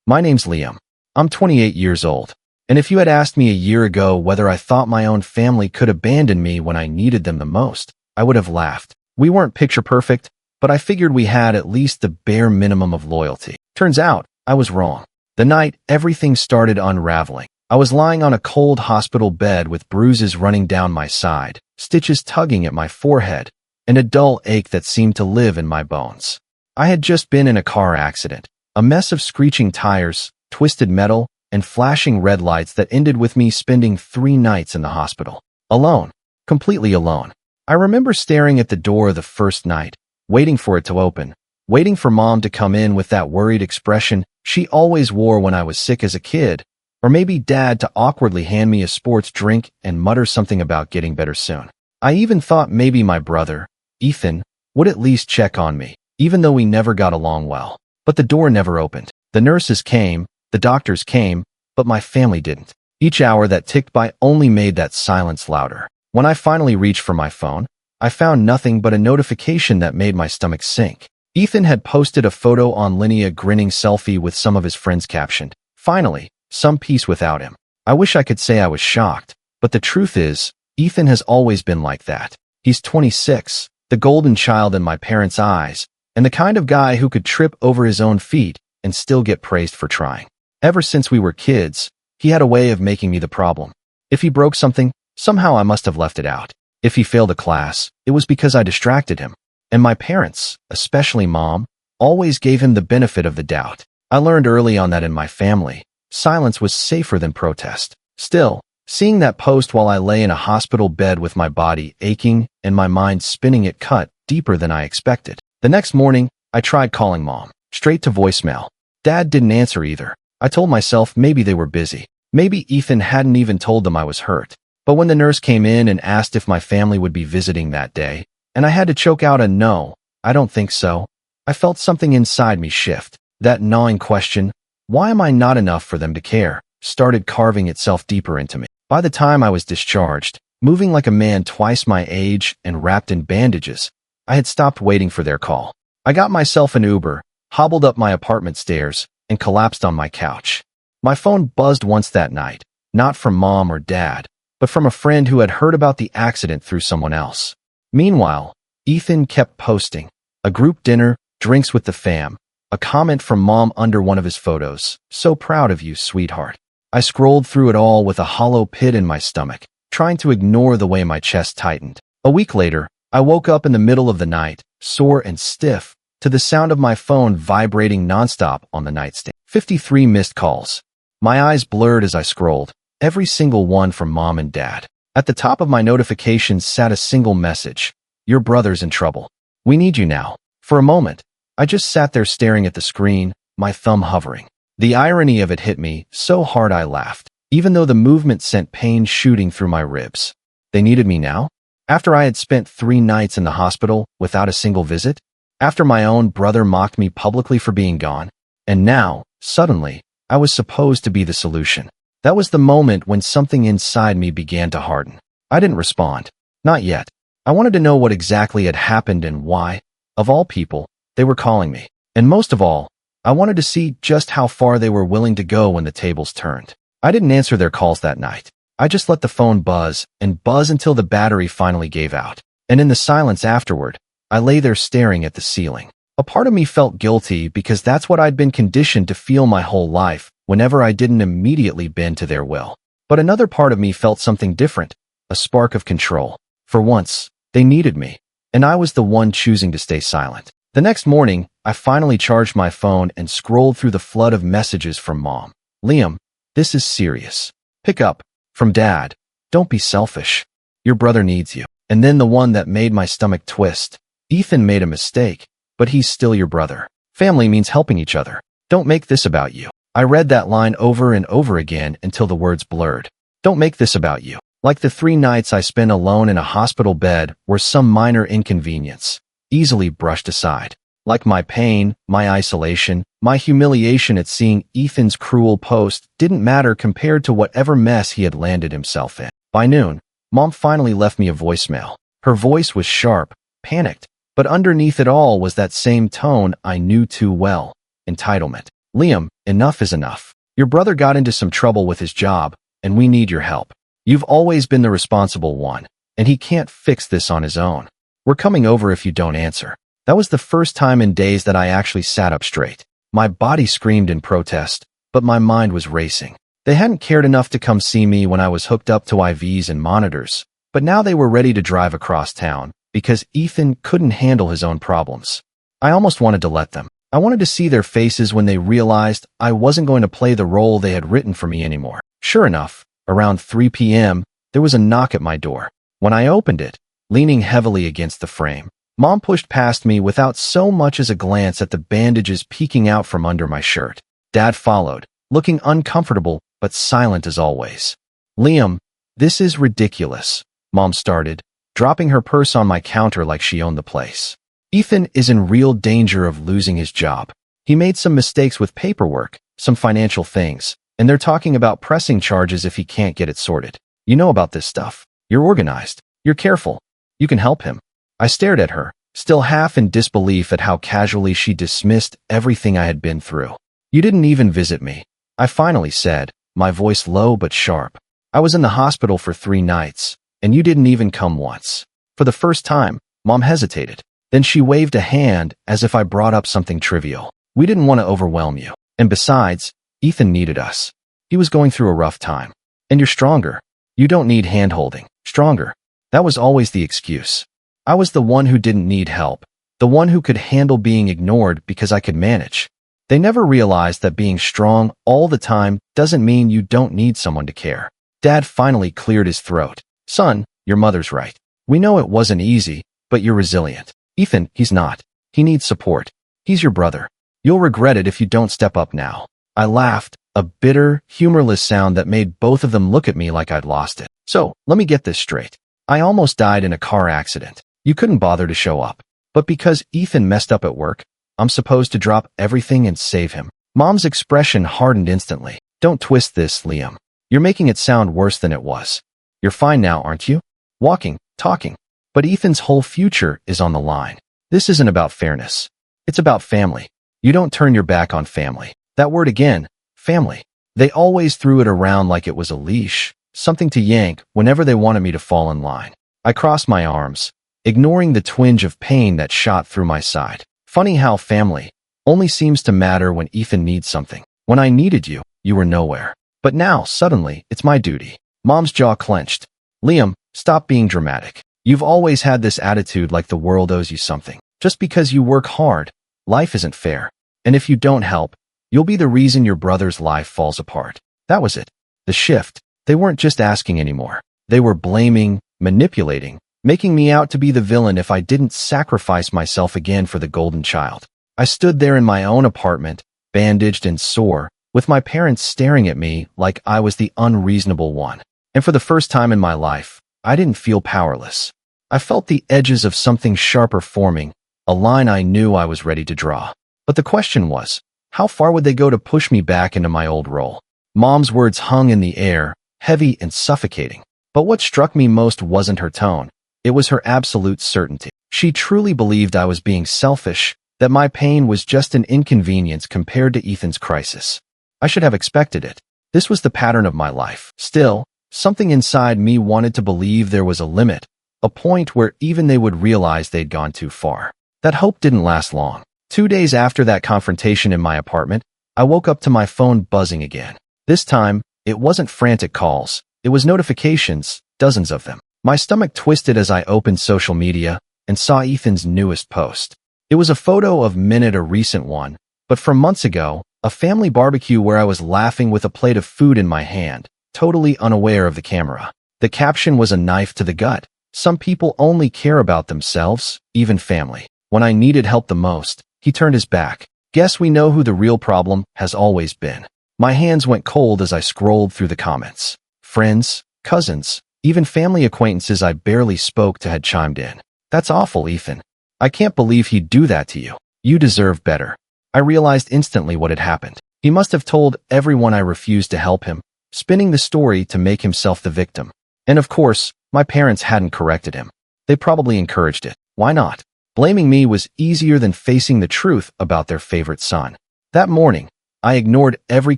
My name's Liam. I'm 28 years old. And if you had asked me a year ago whether I thought my own family could abandon me when I needed them the most, I would have laughed. We weren't picture perfect, but I figured we had at least the bare minimum of loyalty. Turns out, I was wrong. The night everything started unraveling, I was lying on a cold hospital bed with bruises running down my side, stitches tugging at my forehead, and a dull ache that seemed to live in my bones. I had just been in a car accident, a mess of screeching tires, twisted metal, and flashing red lights that ended with me spending 3 nights in the hospital. Alone. Completely alone. I remember staring at the door the first night, waiting for it to open, waiting for Mom to come in with that worried expression she always wore when I was sick as a kid, or maybe Dad to awkwardly hand me a sports drink and mutter something about getting better soon. I even thought maybe my brother, Ethan, would at least check on me, even though we never got along well. But the door never opened. The nurses came, the doctors came, but my family didn't. Each hour that ticked by only made that silence louder. When I finally reached for my phone, I found nothing but a notification that made my stomach sink. Ethan had posted a photo on Linnea grinning selfie with some of his friends captioned, "Finally, some peace without him." I wish I could say I was shocked, but the truth is, Ethan has always been like that. He's 26, the golden child in my parents' eyes, and the kind of guy who could trip over his own feet and still get praised for trying. Ever since we were kids, he had a way of making me the problem. If he broke something, somehow I must have left it out. If he failed a class, it was because I distracted him. And my parents, especially Mom, always gave him the benefit of the doubt. I learned early on that in my family, silence was safer than protest. Still, seeing that post while I lay in a hospital bed with my body aching and my mind spinning, it cut deeper than I expected. The next morning, I tried calling Mom, straight to voicemail. Dad didn't answer either. I told myself maybe they were busy. Maybe Ethan hadn't even told them I was hurt. But when the nurse came in and asked if my family would be visiting that day, and I had to choke out a "No, I don't think so," I felt something inside me shift. That gnawing question, why am I not enough for them to care, started carving itself deeper into me. By the time I was discharged, moving like a man twice my age and wrapped in bandages, I had stopped waiting for their call. I got myself an Uber, hobbled up my apartment stairs, and collapsed on my couch. My phone buzzed once that night, not from Mom or Dad, but from a friend who had heard about the accident through someone else. Meanwhile, Ethan kept posting. A group dinner, drinks with the fam, a comment from Mom under one of his photos. "So proud of you, sweetheart." I scrolled through it all with a hollow pit in my stomach, trying to ignore the way my chest tightened. A week later, I woke up in the middle of the night, sore and stiff, to the sound of my phone vibrating nonstop on the nightstand. 53 missed calls. My eyes blurred as I scrolled, every single one from Mom and Dad. At the top of my notifications sat a single message: "Your brother's in trouble. We need you now." For a moment, I just sat there staring at the screen, my thumb hovering. The irony of it hit me so hard I laughed, even though the movement sent pain shooting through my ribs. They needed me now? After I had spent 3 nights in the hospital without a single visit? After my own brother mocked me publicly for being gone? And now, suddenly, I was supposed to be the solution. That was the moment when something inside me began to harden. I didn't respond. Not yet. I wanted to know what exactly had happened and why, of all people, they were calling me. And most of all, I wanted to see just how far they were willing to go when the tables turned. I didn't answer their calls that night. I just let the phone buzz and buzz until the battery finally gave out. And in the silence afterward, I lay there staring at the ceiling. A part of me felt guilty because that's what I'd been conditioned to feel my whole life whenever I didn't immediately bend to their will. But another part of me felt something different, a spark of control. For once, they needed me, and I was the one choosing to stay silent. The next morning, I finally charged my phone and scrolled through the flood of messages from Mom. "Liam, this is serious. Pick up." From Dad, "Don't be selfish. Your brother needs you." And then the one that made my stomach twist. "Ethan made a mistake, but he's still your brother. Family means helping each other. Don't make this about you." I read that line over and over again until the words blurred. Don't make this about you. Like the 3 nights I spent alone in a hospital bed were some minor inconvenience, easily brushed aside. Like my pain, my isolation, my humiliation at seeing Ethan's cruel post didn't matter compared to whatever mess he had landed himself in. By noon, Mom finally left me a voicemail. Her voice was sharp, panicked, but underneath it all was that same tone I knew too well: entitlement. Liam, enough is enough. Your brother got into some trouble with his job, and we need your help. You've always been the responsible one, and he can't fix this on his own. We're coming over if you don't answer. That was the first time in days that I actually sat up straight. My body screamed in protest, but my mind was racing. They hadn't cared enough to come see me when I was hooked up to IVs and monitors, but now they were ready to drive across town because Ethan couldn't handle his own problems. I almost wanted to let them. I wanted to see their faces when they realized I wasn't going to play the role they had written for me anymore. Sure enough, around 3 p.m., there was a knock at my door. When I opened it, leaning heavily against the frame, Mom pushed past me without so much as a glance at the bandages peeking out from under my shirt. Dad followed, looking uncomfortable but silent as always. Liam, this is ridiculous, Mom started, dropping her purse on my counter like she owned the place. Ethan is in real danger of losing his job. He made some mistakes with paperwork, some financial things, and they're talking about pressing charges if he can't get it sorted. You know about this stuff. You're organized. You're careful. You can help him. I stared at her, still half in disbelief at how casually she dismissed everything I had been through. You didn't even visit me, I finally said, my voice low but sharp. I was in the hospital for 3 nights, and you didn't even come once. For the first time, Mom hesitated. Then she waved a hand as if I brought up something trivial. We didn't want to overwhelm you. And besides, Ethan needed us. He was going through a rough time. And you're stronger. You don't need hand-holding. Stronger. That was always the excuse. I was the one who didn't need help, the one who could handle being ignored because I could manage. They never realized that being strong all the time doesn't mean you don't need someone to care. Dad finally cleared his throat. Son, your mother's right. We know it wasn't easy, but you're resilient. Ethan, he's not. He needs support. He's your brother. You'll regret it if you don't step up now. I laughed, a bitter, humorless sound that made both of them look at me like I'd lost it. So, let me get this straight. I almost died in a car accident. You couldn't bother to show up. But because Ethan messed up at work, I'm supposed to drop everything and save him. Mom's expression hardened instantly. Don't twist this, Liam. You're making it sound worse than it was. You're fine now, aren't you? Walking, talking. But Ethan's whole future is on the line. This isn't about fairness. It's about family. You don't turn your back on family. That word again, family. They always threw it around like it was a leash, something to yank whenever they wanted me to fall in line. I crossed my arms, ignoring the twinge of pain that shot through my side. Funny how family only seems to matter when Ethan needs something. When I needed you, you were nowhere. But now, suddenly, it's my duty. Mom's jaw clenched. Liam, stop being dramatic. You've always had this attitude like the world owes you something. Just because you work hard, life isn't fair. And if you don't help, you'll be the reason your brother's life falls apart. That was it. The shift. They weren't just asking anymore. They were blaming, manipulating, making me out to be the villain if I didn't sacrifice myself again for the golden child. I stood there in my own apartment, bandaged and sore, with my parents staring at me like I was the unreasonable one. And for the first time in my life, I didn't feel powerless. I felt the edges of something sharper forming, a line I knew I was ready to draw. But the question was, how far would they go to push me back into my old role? Mom's words hung in the air, heavy and suffocating. But what struck me most wasn't her tone. It was her absolute certainty. She truly believed I was being selfish, that my pain was just an inconvenience compared to Ethan's crisis. I should have expected it. This was the pattern of my life. Still, something inside me wanted to believe there was a limit, a point where even they would realize they'd gone too far. That hope didn't last long. 2 days after that confrontation in my apartment, I woke up to my phone buzzing again. This time, it wasn't frantic calls. It was notifications, dozens of them. My stomach twisted as I opened social media and saw Ethan's newest post. It was a photo of Minute, a recent one, but from months ago, a family barbecue where I was laughing with a plate of food in my hand, totally unaware of the camera. The caption was a knife to the gut. Some people only care about themselves, even family. When I needed help the most, he turned his back. Guess we know who the real problem has always been. My hands went cold as I scrolled through the comments. Friends, cousins, even family acquaintances I barely spoke to had chimed in. That's awful, Ethan. I can't believe he'd do that to you. You deserve better. I realized instantly what had happened. He must have told everyone I refused to help him, spinning the story to make himself the victim. And of course, my parents hadn't corrected him. They probably encouraged it. Why not? Blaming me was easier than facing the truth about their favorite son. That morning, I ignored every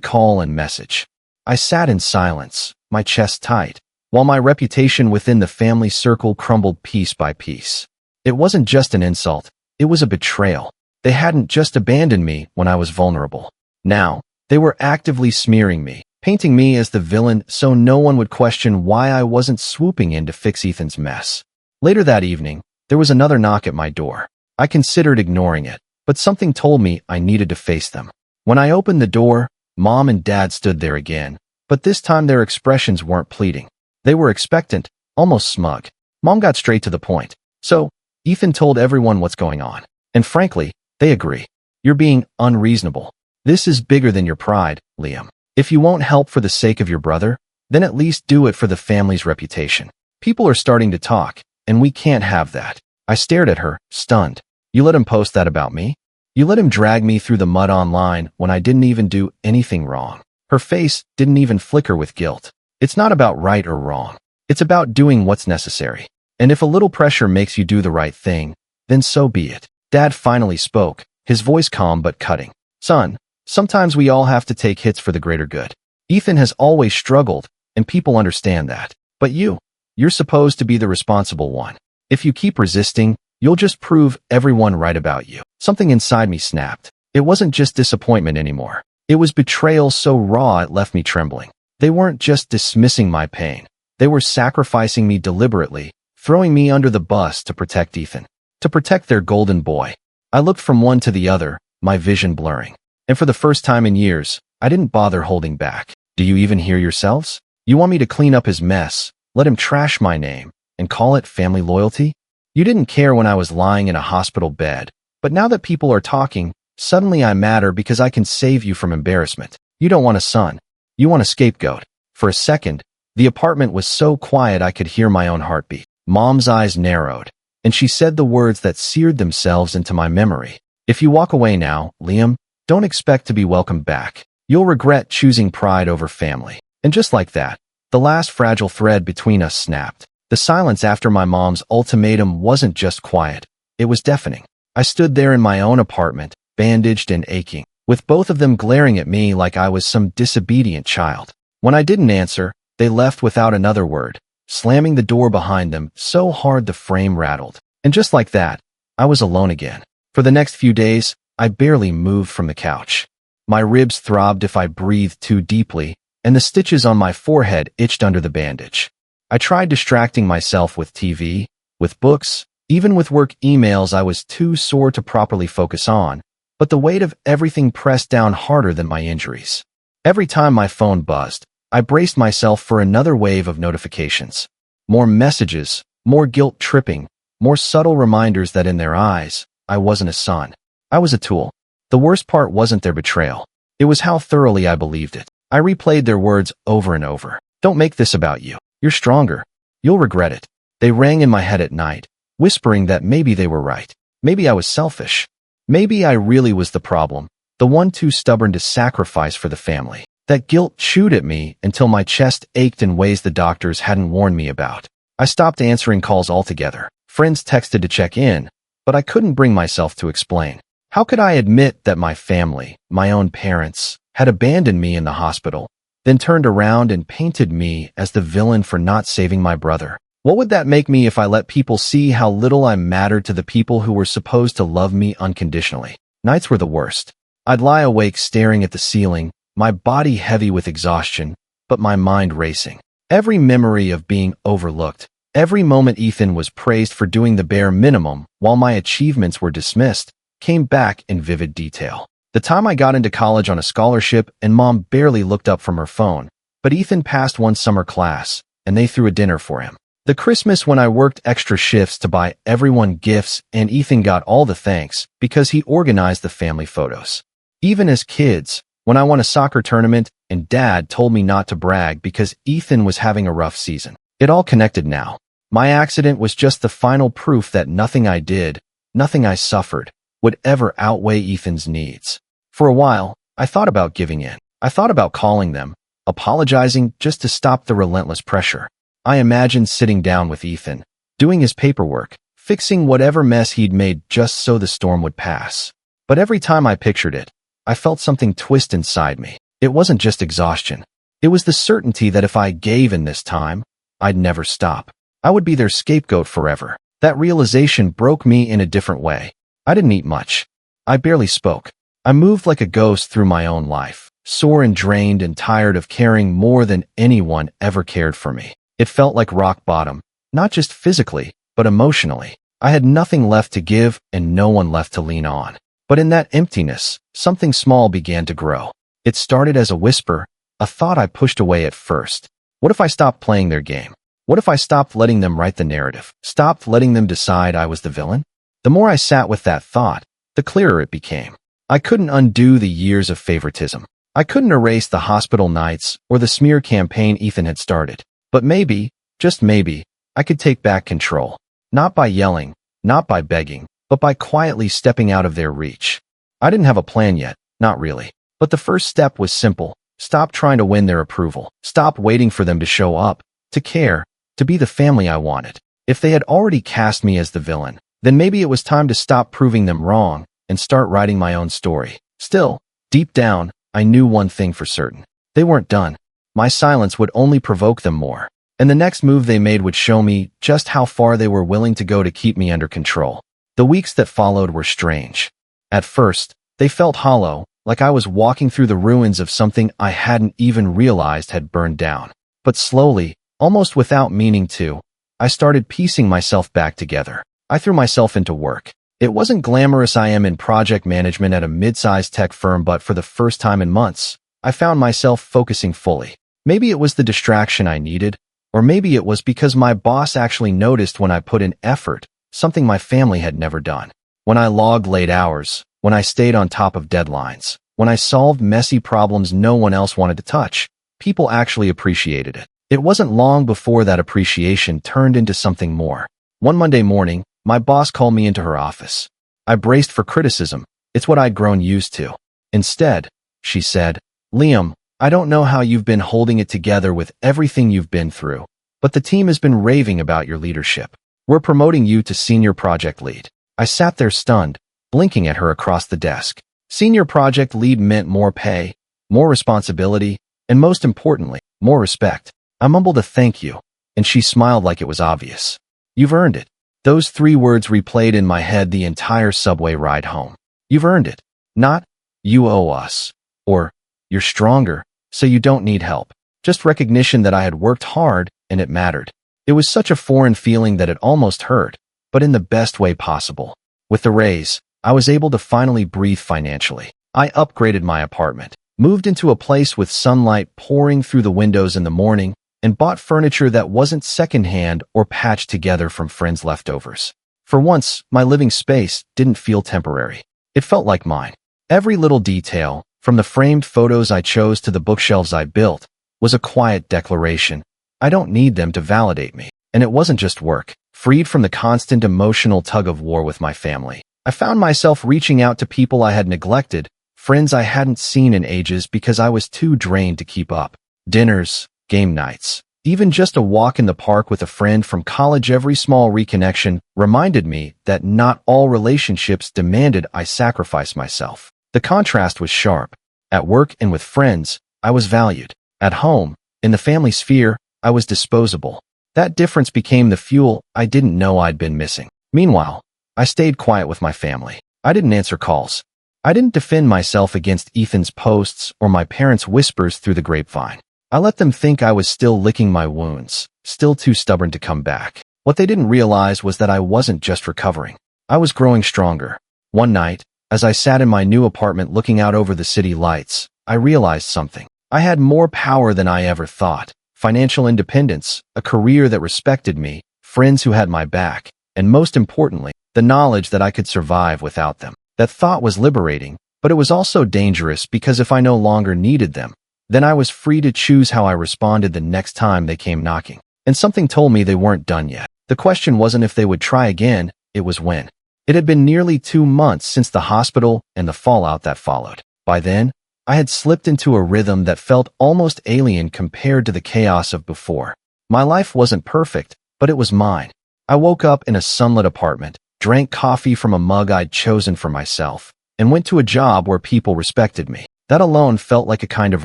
call and message. I sat in silence, my chest tight, while my reputation within the family circle crumbled piece by piece. It wasn't just an insult, it was a betrayal. They hadn't just abandoned me when I was vulnerable. Now, they were actively smearing me, painting me as the villain so no one would question why I wasn't swooping in to fix Ethan's mess. Later that evening, there was another knock at my door. I considered ignoring it, but something told me I needed to face them. When I opened the door, Mom and Dad stood there again, but this time their expressions weren't pleading. They were expectant, almost smug. Mom got straight to the point. So, Ethan told everyone what's going on. And frankly, they agree. You're being unreasonable. This is bigger than your pride, Liam. If you won't help for the sake of your brother, then at least do it for the family's reputation. People are starting to talk, and we can't have that. I stared at her, stunned. You let him post that about me? You let him drag me through the mud online when I didn't even do anything wrong. Her face didn't even flicker with guilt. It's not about right or wrong. It's about doing what's necessary. And if a little pressure makes you do the right thing, then so be it. Dad finally spoke, his voice calm but cutting. Son, sometimes we all have to take hits for the greater good. Ethan has always struggled, and people understand that. But you're supposed to be the responsible one. If you keep resisting, you'll just prove everyone right about you. Something inside me snapped. It wasn't just disappointment anymore. It was betrayal so raw it left me trembling. They weren't just dismissing my pain. They were sacrificing me deliberately, throwing me under the bus to protect Ethan. To protect their golden boy. I looked from one to the other, my vision blurring. And for the first time in years, I didn't bother holding back. Do you even hear yourselves? You want me to clean up his mess, let him trash my name, and call it family loyalty? You didn't care when I was lying in a hospital bed, but now that people are talking, suddenly I matter because I can save you from embarrassment. You don't want a son. You want a scapegoat. For a second, the apartment was so quiet I could hear my own heartbeat. Mom's eyes narrowed, and she said the words that seared themselves into my memory. If you walk away now, Liam, don't expect to be welcomed back. You'll regret choosing pride over family. And just like that, the last fragile thread between us snapped. The silence after my mom's ultimatum wasn't just quiet, it was deafening. I stood there in my own apartment, bandaged and aching, with both of them glaring at me like I was some disobedient child. When I didn't answer, they left without another word, slamming the door behind them so hard the frame rattled. And just like that, I was alone again. For the next few days, I barely moved from the couch. My ribs throbbed if I breathed too deeply, and the stitches on my forehead itched under the bandage. I tried distracting myself with TV, with books, even with work emails I was too sore to properly focus on, but the weight of everything pressed down harder than my injuries. Every time my phone buzzed, I braced myself for another wave of notifications. More messages, more guilt tripping, more subtle reminders that in their eyes, I wasn't a son. I was a tool. The worst part wasn't their betrayal. It was how thoroughly I believed it. I replayed their words over and over. Don't make this about you. You're stronger. You'll regret it. They rang in my head at night, whispering that maybe they were right. Maybe I was selfish. Maybe I really was the problem, the one too stubborn to sacrifice for the family. That guilt chewed at me until my chest ached in ways the doctors hadn't warned me about. I stopped answering calls altogether. Friends texted to check in, but I couldn't bring myself to explain. How could I admit that my family, my own parents, had abandoned me in the hospital, then turned around and painted me as the villain for not saving my brother? What would that make me if I let people see how little I mattered to the people who were supposed to love me unconditionally? Nights were the worst. I'd lie awake staring at the ceiling, my body heavy with exhaustion, but my mind racing. Every memory of being overlooked, every moment Ethan was praised for doing the bare minimum while my achievements were dismissed, came back in vivid detail. The time I got into college on a scholarship and Mom barely looked up from her phone, but Ethan passed one summer class, and they threw a dinner for him. The Christmas when I worked extra shifts to buy everyone gifts and Ethan got all the thanks because he organized the family photos. Even as kids, when I won a soccer tournament and Dad told me not to brag because Ethan was having a rough season. It all connected now. My accident was just the final proof that nothing I did, nothing I suffered, would ever outweigh Ethan's needs. For a while, I thought about giving in. I thought about calling them, apologizing just to stop the relentless pressure. I imagined sitting down with Ethan, doing his paperwork, fixing whatever mess he'd made just so the storm would pass. But every time I pictured it, I felt something twist inside me. It wasn't just exhaustion. It was the certainty that if I gave in this time, I'd never stop. I would be their scapegoat forever. That realization broke me in a different way. I didn't eat much. I barely spoke. I moved like a ghost through my own life, sore and drained and tired of caring more than anyone ever cared for me. It felt like rock bottom, not just physically, but emotionally. I had nothing left to give and no one left to lean on. But in that emptiness, something small began to grow. It started as a whisper, a thought I pushed away at first. What if I stopped playing their game? What if I stopped letting them write the narrative? Stopped letting them decide I was the villain? The more I sat with that thought, the clearer it became. I couldn't undo the years of favoritism. I couldn't erase the hospital nights or the smear campaign Ethan had started. But maybe, just maybe, I could take back control. Not by yelling, not by begging, but by quietly stepping out of their reach. I didn't have a plan yet, not really. But the first step was simple. Stop trying to win their approval. Stop waiting for them to show up, to care, to be the family I wanted. If they had already cast me as the villain, then maybe it was time to stop proving them wrong and start writing my own story. Still, deep down, I knew one thing for certain. They weren't done. My silence would only provoke them more. And the next move they made would show me just how far they were willing to go to keep me under control. The weeks that followed were strange. At first, they felt hollow, like I was walking through the ruins of something I hadn't even realized had burned down. But slowly, almost without meaning to, I started piecing myself back together. I threw myself into work. It wasn't glamorous. I am in project management at a mid-sized tech firm, but for the first time in months, I found myself focusing fully. Maybe it was the distraction I needed, or maybe it was because my boss actually noticed when I put in effort, something my family had never done. When I logged late hours, when I stayed on top of deadlines, when I solved messy problems no one else wanted to touch, people actually appreciated it. It wasn't long before that appreciation turned into something more. One Monday morning, my boss called me into her office. I braced for criticism. It's what I'd grown used to. Instead, she said, "Liam, I don't know how you've been holding it together with everything you've been through, but the team has been raving about your leadership. We're promoting you to senior project lead." I sat there stunned, blinking at her across the desk. Senior project lead meant more pay, more responsibility, and most importantly, more respect. I mumbled a thank you, and she smiled like it was obvious. "You've earned it." Those 3 words replayed in my head the entire subway ride home. You've earned it. Not, you owe us. Or, you're stronger, so you don't need help. Just recognition that I had worked hard and it mattered. It was such a foreign feeling that it almost hurt, but in the best way possible. With the raise, I was able to finally breathe financially. I upgraded my apartment, moved into a place with sunlight pouring through the windows in the morning, and bought furniture that wasn't secondhand or patched together from friends' leftovers. For once, my living space didn't feel temporary. It felt like mine. Every little detail, from the framed photos I chose to the bookshelves I built, was a quiet declaration. I don't need them to validate me. And it wasn't just work. Freed from the constant emotional tug-of-war with my family, I found myself reaching out to people I had neglected, friends I hadn't seen in ages because I was too drained to keep up. Dinners, game nights, even just a walk in the park with a friend from college. Every small reconnection reminded me that not all relationships demanded I sacrifice myself. The contrast was sharp. At work and with friends, I was valued. At home, in the family sphere, I was disposable. That difference became the fuel I didn't know I'd been missing. Meanwhile, I stayed quiet with my family. I didn't answer calls. I didn't defend myself against Ethan's posts or my parents' whispers through the grapevine. I let them think I was still licking my wounds, still too stubborn to come back. What they didn't realize was that I wasn't just recovering. I was growing stronger. One night, as I sat in my new apartment looking out over the city lights, I realized something. I had more power than I ever thought. Financial independence, a career that respected me, friends who had my back, and most importantly, the knowledge that I could survive without them. That thought was liberating, but it was also dangerous because if I no longer needed them, then I was free to choose how I responded the next time they came knocking. And something told me they weren't done yet. The question wasn't if they would try again, it was when. It had been nearly 2 months since the hospital and the fallout that followed. By then, I had slipped into a rhythm that felt almost alien compared to the chaos of before. My life wasn't perfect, but it was mine. I woke up in a sunlit apartment, drank coffee from a mug I'd chosen for myself, and went to a job where people respected me. That alone felt like a kind of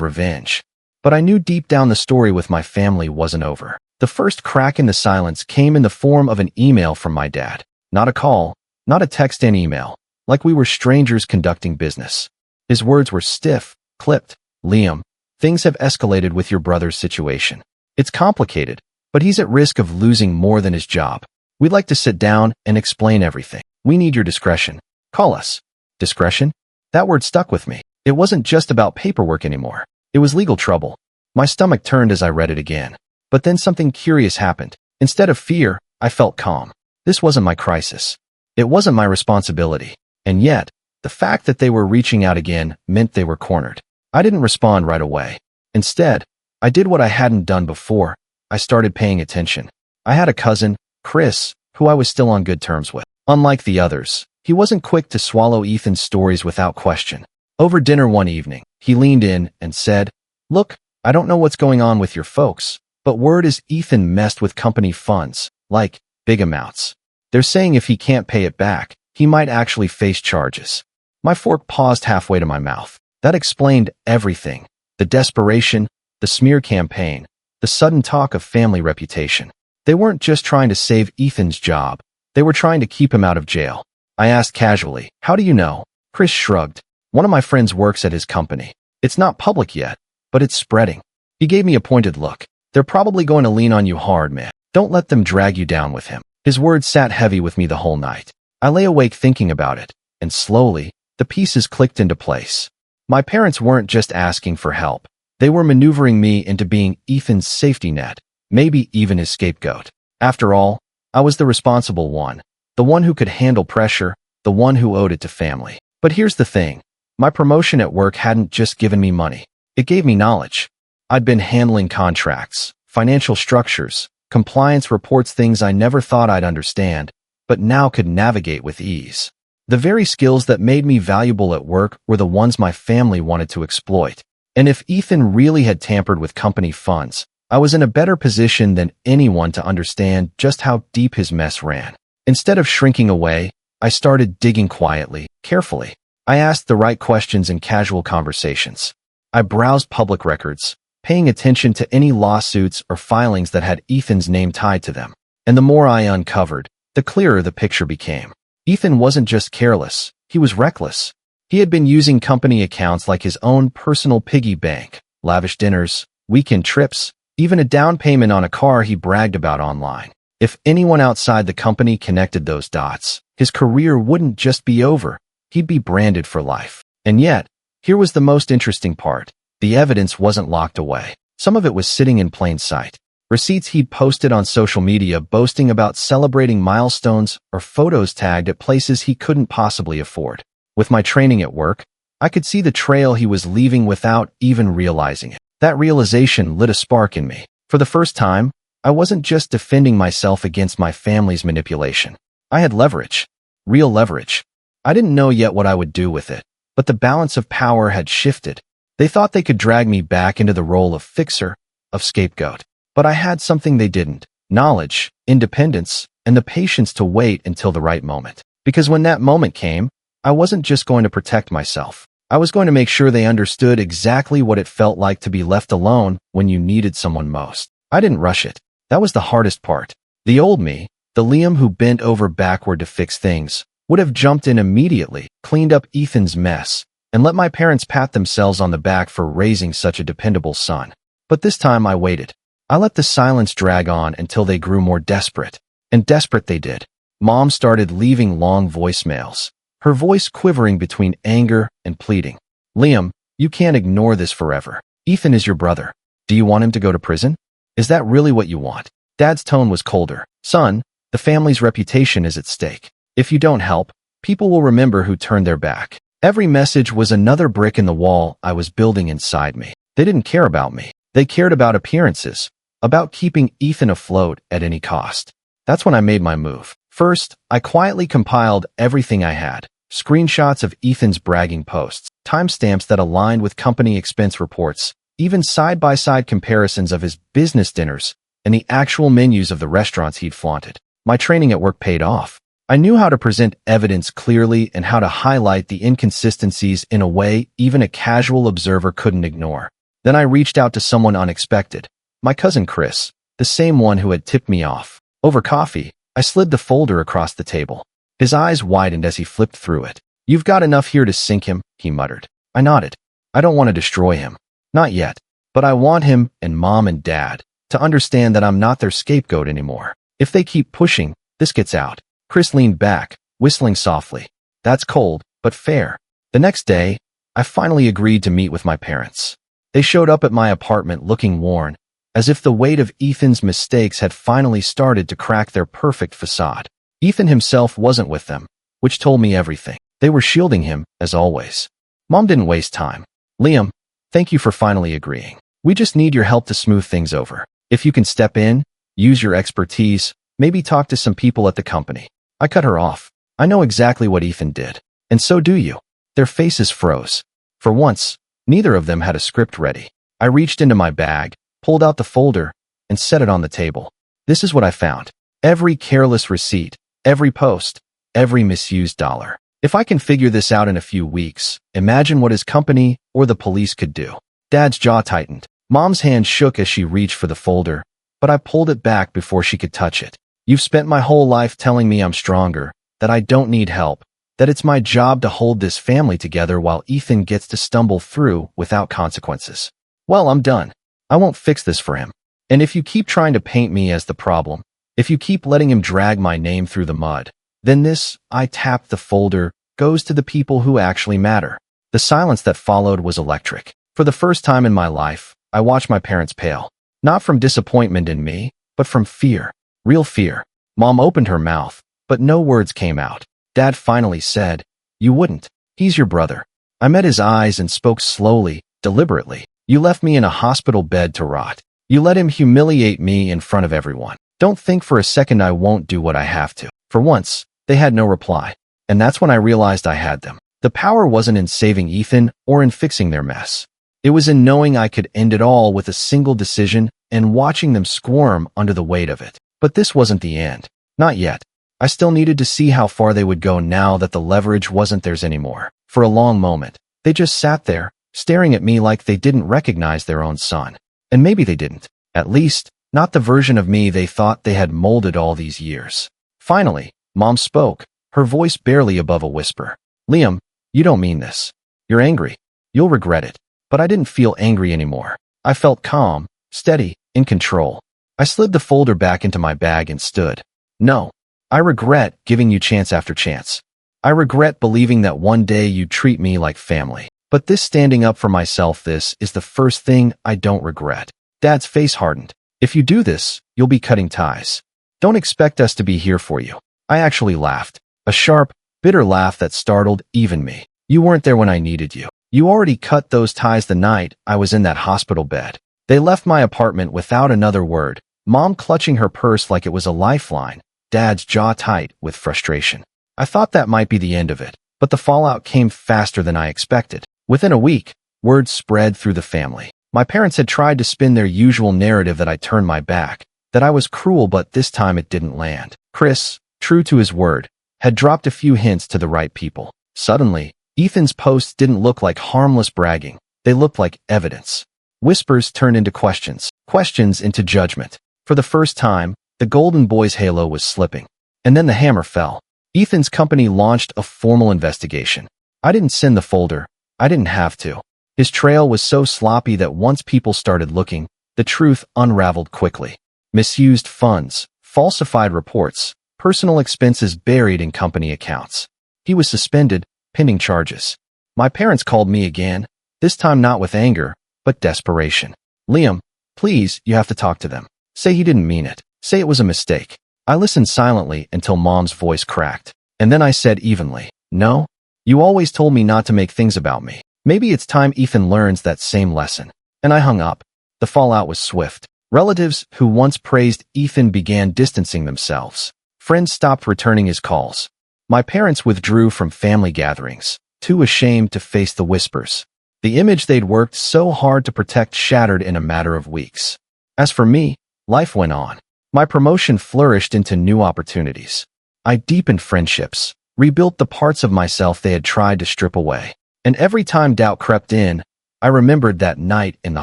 revenge. But I knew deep down the story with my family wasn't over. The first crack in the silence came in the form of an email from my dad. Not a call, not a text and email, like we were strangers conducting business. His words were stiff, clipped. Liam, things have escalated with your brother's situation. It's complicated, but he's at risk of losing more than his job. We'd like to sit down and explain everything. We need your discretion. Call us. Discretion? That word stuck with me. It wasn't just about paperwork anymore. It was legal trouble. My stomach turned as I read it again. But then something curious happened. Instead of fear, I felt calm. This wasn't my crisis. It wasn't my responsibility. And yet, the fact that they were reaching out again meant they were cornered. I didn't respond right away. Instead, I did what I hadn't done before. I started paying attention. I had a cousin, Chris, who I was still on good terms with. Unlike the others, he wasn't quick to swallow Ethan's stories without question. Over dinner one evening, he leaned in and said, "Look, I don't know what's going on with your folks, but word is Ethan messed with company funds, like big amounts. They're saying if he can't pay it back, he might actually face charges." My fork paused halfway to my mouth. That explained everything. The desperation, the smear campaign, the sudden talk of family reputation. They weren't just trying to save Ethan's job. They were trying to keep him out of jail. I asked casually, "How do you know?" Chris shrugged. "One of my friends works at his company. It's not public yet, but it's spreading." He gave me a pointed look. "They're probably going to lean on you hard, man. Don't let them drag you down with him." His words sat heavy with me the whole night. I lay awake thinking about it, and slowly, the pieces clicked into place. My parents weren't just asking for help. They were maneuvering me into being Ethan's safety net, maybe even his scapegoat. After all, I was the responsible one, the one who could handle pressure, the one who owed it to family. But here's the thing. My promotion at work hadn't just given me money. It gave me knowledge. I'd been handling contracts, financial structures, compliance reports, things I never thought I'd understand, but now could navigate with ease. The very skills that made me valuable at work were the ones my family wanted to exploit. And if Ethan really had tampered with company funds, I was in a better position than anyone to understand just how deep his mess ran. Instead of shrinking away, I started digging quietly, carefully. I asked the right questions in casual conversations. I browsed public records, paying attention to any lawsuits or filings that had Ethan's name tied to them. And the more I uncovered, the clearer the picture became. Ethan wasn't just careless, he was reckless. He had been using company accounts like his own personal piggy bank, lavish dinners, weekend trips, even a down payment on a car he bragged about online. If anyone outside the company connected those dots, his career wouldn't just be over, he'd be branded for life. And yet, here was the most interesting part. The evidence wasn't locked away. Some of it was sitting in plain sight. Receipts he'd posted on social media boasting about celebrating milestones or photos tagged at places he couldn't possibly afford. With my training at work, I could see the trail he was leaving without even realizing it. That realization lit a spark in me. For the first time, I wasn't just defending myself against my family's manipulation. I had leverage. Real leverage. I didn't know yet what I would do with it, but the balance of power had shifted. They thought they could drag me back into the role of fixer, of scapegoat. But I had something they didn't: knowledge, independence, and the patience to wait until the right moment. Because when that moment came, I wasn't just going to protect myself. I was going to make sure they understood exactly what it felt like to be left alone when you needed someone most. I didn't rush it. That was the hardest part. The old me, the Liam who bent over backward to fix things, would have jumped in immediately, cleaned up Ethan's mess, and let my parents pat themselves on the back for raising such a dependable son. But this time I waited. I let the silence drag on until they grew more desperate. And desperate they did. Mom started leaving long voicemails, her voice quivering between anger and pleading. "Liam, you can't ignore this forever. Ethan is your brother. Do you want him to go to prison? Is that really what you want?" Dad's tone was colder. "Son, the family's reputation is at stake. If you don't help, people will remember who turned their back." Every message was another brick in the wall I was building inside me. They didn't care about me. They cared about appearances, about keeping Ethan afloat at any cost. That's when I made my move. First, I quietly compiled everything I had. Screenshots of Ethan's bragging posts, timestamps that aligned with company expense reports, even side-by-side comparisons of his business dinners and the actual menus of the restaurants he'd flaunted. My training at work paid off. I knew how to present evidence clearly and how to highlight the inconsistencies in a way even a casual observer couldn't ignore. Then I reached out to someone unexpected, my cousin Chris, the same one who had tipped me off. Over coffee, I slid the folder across the table. His eyes widened as he flipped through it. "You've got enough here to sink him," he muttered. I nodded. "I don't want to destroy him. Not yet. But I want him and Mom and Dad to understand that I'm not their scapegoat anymore. If they keep pushing, this gets out." Chris leaned back, whistling softly. "That's cold, but fair." The next day, I finally agreed to meet with my parents. They showed up at my apartment looking worn, as if the weight of Ethan's mistakes had finally started to crack their perfect facade. Ethan himself wasn't with them, which told me everything. They were shielding him, as always. Mom didn't waste time. "Liam, thank you for finally agreeing. We just need your help to smooth things over. If you can step in, use your expertise, maybe talk to some people at the company." I cut her off. "I know exactly what Ethan did. And so do you." Their faces froze. For once, neither of them had a script ready. I reached into my bag, pulled out the folder, and set it on the table. This is what I found. Every careless receipt, every post, every misused dollar. If I can figure this out in a few weeks, imagine what his company or the police could do. Dad's jaw tightened. Mom's hand shook as she reached for the folder, but I pulled it back before she could touch it. "You've spent my whole life telling me I'm stronger, that I don't need help, that it's my job to hold this family together while Ethan gets to stumble through without consequences. Well, I'm done. I won't fix this for him. And if you keep trying to paint me as the problem, if you keep letting him drag my name through the mud, then this," I tapped the folder, "goes to the people who actually matter." The silence that followed was electric. For the first time in my life, I watched my parents pale. Not from disappointment in me, but from fear. Real fear. Mom opened her mouth, but no words came out. Dad finally said, "You wouldn't. He's your brother." I met his eyes and spoke slowly, deliberately. "You left me in a hospital bed to rot. You let him humiliate me in front of everyone. Don't think for a second I won't do what I have to." For once, they had no reply. And that's when I realized I had them. The power wasn't in saving Ethan or in fixing their mess. It was in knowing I could end it all with a single decision and watching them squirm under the weight of it. But this wasn't the end. Not yet. I still needed to see how far they would go now that the leverage wasn't theirs anymore. For a long moment, they just sat there, staring at me like they didn't recognize their own son. And maybe they didn't. At least, not the version of me they thought they had molded all these years. Finally, Mom spoke, her voice barely above a whisper. "Liam, you don't mean this. You're angry. You'll regret it." But I didn't feel angry anymore. I felt calm, steady, in control. I slid the folder back into my bag and stood. "No. I regret giving you chance after chance. I regret believing that one day you'd treat me like family. But this standing up for myself, this is the first thing I don't regret." Dad's face hardened. "If you do this, you'll be cutting ties. Don't expect us to be here for you." I actually laughed. A sharp, bitter laugh that startled even me. "You weren't there when I needed you. You already cut those ties the night I was in that hospital bed." They left my apartment without another word, Mom clutching her purse like it was a lifeline, Dad's jaw tight with frustration. I thought that might be the end of it, but the fallout came faster than I expected. Within a week, word spread through the family. My parents had tried to spin their usual narrative that I turned my back, that I was cruel, but this time it didn't land. Chris, true to his word, had dropped a few hints to the right people. Suddenly, Ethan's posts didn't look like harmless bragging. They looked like evidence. Whispers turned into questions, questions into judgment. For the first time, the golden boy's halo was slipping. And then the hammer fell. Ethan's company launched a formal investigation. I didn't send the folder. I didn't have to. His trail was so sloppy that once people started looking, the truth unraveled quickly. Misused funds, falsified reports, personal expenses buried in company accounts. He was suspended, pending charges. My parents called me again, this time not with anger, but desperation. "Liam, please, you have to talk to them. Say he didn't mean it. Say it was a mistake." I listened silently until Mom's voice cracked. And then I said evenly, "No, you always told me not to make things about me. Maybe it's time Ethan learns that same lesson." And I hung up. The fallout was swift. Relatives who once praised Ethan began distancing themselves. Friends stopped returning his calls. My parents withdrew from family gatherings, too ashamed to face the whispers. The image they'd worked so hard to protect shattered in a matter of weeks. As for me, life went on. My promotion flourished into new opportunities. I deepened friendships, rebuilt the parts of myself they had tried to strip away. And every time doubt crept in, I remembered that night in the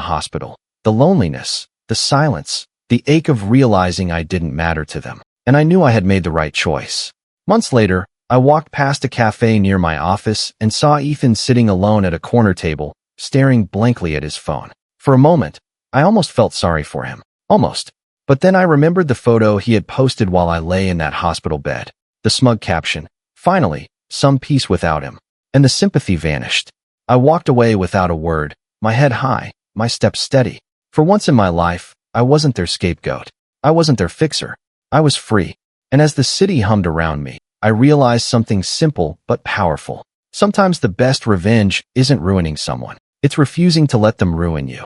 hospital. The loneliness, the silence, the ache of realizing I didn't matter to them. And I knew I had made the right choice. Months later, I walked past a cafe near my office and saw Ethan sitting alone at a corner table, staring blankly at his phone. For a moment, I almost felt sorry for him. Almost. But then I remembered the photo he had posted while I lay in that hospital bed. The smug caption, "Finally, some peace without him." And the sympathy vanished. I walked away without a word, my head high, my steps steady. For once in my life, I wasn't their scapegoat. I wasn't their fixer. I was free. And as the city hummed around me, I realized something simple but powerful. Sometimes the best revenge isn't ruining someone. It's refusing to let them ruin you.